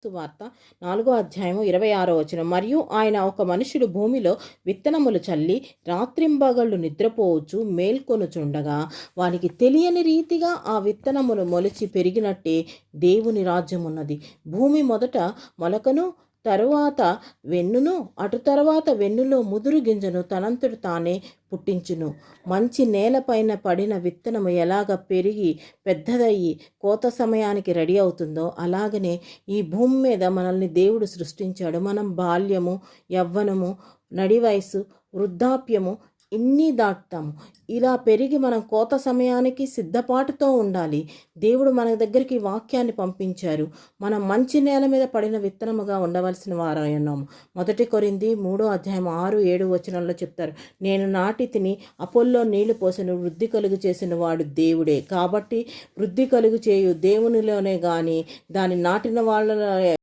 సువార్త 4:26 మరియు ఆయన ఒక మనుషుడు భూమిలో విత్తనములు చల్లి రాత్రింబగళ్ళు నిద్రపోవచ్చు మేల్కొనుచుండగా వానికి తెలియని రీతిగా ఆ విత్తనములు మొలిచి పెరిగినట్టే దేవుని రాజ్యమున్నది. భూమి మొదట మొలకను తరువాత వెన్నును అటు తర్వాత వెన్నులో ముదురు గింజను తనంతట తానే పుట్టించును. మంచి నేలపైన పడిన విత్తనము ఎలాగ పెరిగి పెద్దదయ్యి కోత సమయానికి రెడీ అవుతుందో అలాగనే ఈ భూమి మీద మనల్ని దేవుడు సృష్టించాడు. మనం బాల్యము, యవ్వనము, నడి వయసు, వృద్ధాప్యము ఇన్ని దాటుతాము. ఇలా పెరిగి మనం కోత సమయానికి సిద్ధపాటుతో ఉండాలి. దేవుడు మన దగ్గరికి వాక్యాన్ని పంపించారు. మనం మంచి నేల మీద పడిన విత్తనముగా ఉండవలసిన వారై ఉన్నాము. 1 కొరింథీ 3:6-7 చెప్తారు, నేను నాటి తిని అపోల్లో నీళ్లు పోసెను, వృద్ధి కలుగు చేసిన వాడు దేవుడే. కాబట్టి వృద్ధి కలుగు చేయు దేవునిలోనే కానీ దాన్ని నాటిన వాళ్ళ